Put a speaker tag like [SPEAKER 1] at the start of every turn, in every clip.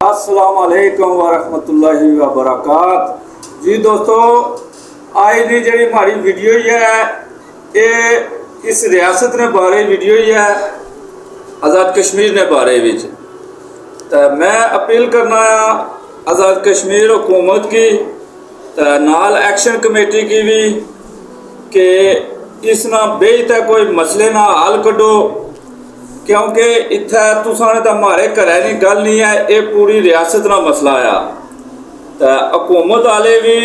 [SPEAKER 1] अस्सलाम वालेकुम वरहमतुल्लाहि वबरकात। जी दोस्तों, आज की जी हमारी वीडियो ही है ये इस रियासत ने बारे वीडियो ही है आज़ाद कश्मीर ने बारे विच। तो मैं अपील करना आज़ाद कश्मीर हुकूमत की तो नाल एक्शन कमेटी की भी कि इस ना बेहतर कोई मसले ना हल कढो, क्योंकि इत्थे तुसां ने तो हमारे घरै की गल नहीं है, ये पूरी रियासत का मसला आ। तो हुकूमत वाले भी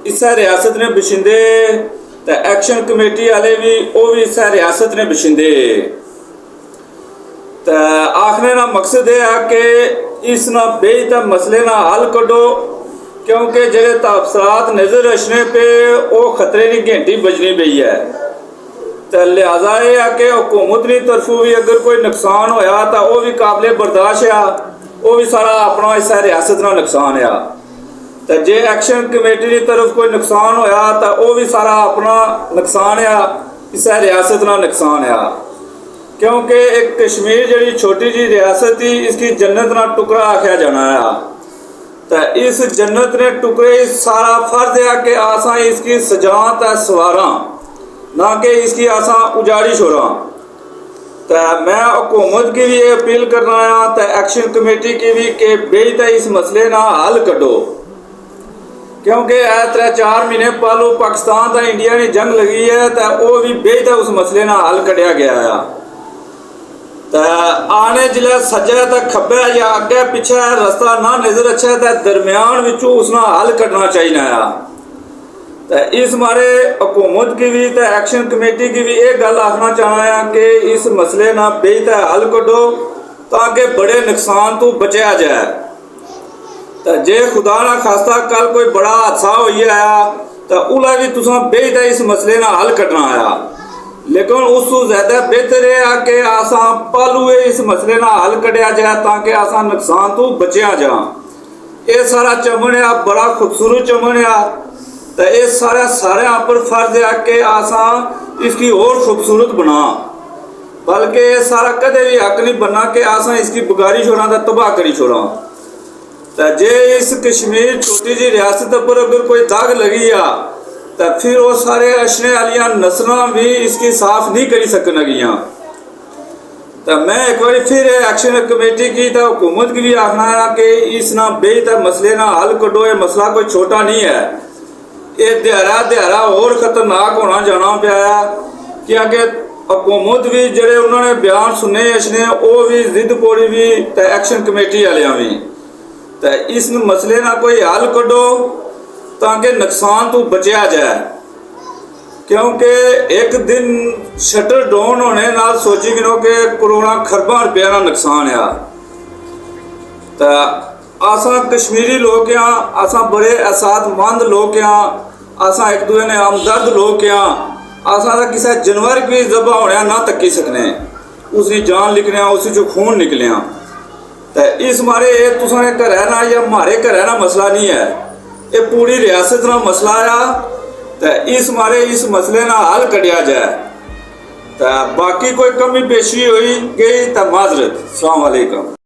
[SPEAKER 1] इस रियासत ने बशिंदे तो एक्शन कमेटी वाले भी वो भी इस रियासत ने बशिंदे। तो आखने का मकसद यह है कि इस ना बेहतर मसले ना हल कढो, क्योंकि जेडे ताबसरात नज़र रचने पे वो खतरे की घंटी बजनी पई है। तो लिहाजा यह है कि हुकूमत की तरफों भी अगर कोई नुकसान होया तो वह भी काबिले बर्दाश्त आ, वो भी सारा अपना इस रियासत का नुकसान आ। तो जे एक्शन कमेटी की तरफ कोई नुकसान होया तो वह भी सारा अपना नुकसान आ, इस रियासत का नुकसान आ। क्योंकि एक कश्मीर जी छोटी जी रियासत थी, इसकी जन्नत का टुकड़ा आख्या जाना आ। तो इस जन्नत ने टुकड़े सारा फर्ज है कि आसा इसकी सजात है सवारा, ना कि इसकी आसा उजाड़ी छोड़ा। तो मैं हुकूमत की भी ये अपील करना है तो एक्शन कमेटी की भी कि बेहतर इस मसले ना हल कढो, क्योंकि 3-4 महीने पहलू पाकिस्तान तो इंडिया की जंग लगी है तो वो भी बेहतर उस मसले ना हल कढ़िया गया है। तो आने जिले सज्जे तो खब्बे या अगे पिछे रास्ता ना नजर अच्छा तो दरम्यान विचों उसना हल कढ़ना चाहिए है। तो इस मारे हुकूमत की भी तो एक्शन कमेटी की भी एक गल आखना चाहना है कि इस मसले ना बेहतर हल कढो ताकि बड़े नुकसान तो बचा जाए। तो जे खुदा ना खास्ता कल कोई बड़ा हादसा हो आया तो उला भी तुसा बेहतर इस मसले ना हल कढना आया, लेकिन उस ज्यादा बेहतर है कि आसा पहलू इस मसले ना हल कढ़िया जाए ताकि आसा नुकसान तो बचा जा। ये सारा चमन आ बड़ा खूबसूरत चमन आ, तो ये सारे पर फर्ज है कि आसा इसकी और खूबसूरत बना, बल्कि ये सारा कदे भी हक नहीं बनना कि आसा इसकी बगारी छोड़ा तो तबाह करी छोड़ा। तो जे इस कश्मीर छोटी जी रियासत पर अगर कोई दाग लगी आ तो फिर वो सारे अशने वालिया नस्ल भी इसकी साफ नहीं करी सकनगियाँ। तो मैं एक बार फिर एक्शन कमेटी की तो हुकूमत की भी आखना है कि इस ना बेहतर मसले ना हल कढो। ये मसला कोई छोटा नहीं है, ये दिहाड़ा और खतरनाक होना जाना पाया, क्योंकि हुकूमत भी जड़े उन्होंने बयान सुने अशने वो भी जिद पोड़ी भी तो एक्शन कमेटी वालिया भी। तो इस मसले ना कोई हल कढो ताकि नुकसान तो बचा जाए, क्योंकि एक दिन शटर डाउन होने नाल सोची गिनो कि करोड़ा खरबा रुपया का नुकसान आ। तो आसा कश्मीरी लोग यहाँ आसा बड़े एहसासमंद लोग यहाँ आसा एक दूसरे ने हमदर्द लोग यहाँ आसा का किसी जानवर भी जबा होने ना तकी सकने, उसकी जान निकलिया उस खून निकलिया। तो इस मारे ये तुसाने घर ना या हमारे घर ना मसला नहीं है, ये पूरी रियासत का मसला आ। तो इस मारे इस मसले ना हल कढ़िया जाए। तो बाकी कोई कमी पेशी हुई गई तो माजरत। अस्सलाम वालेकुम।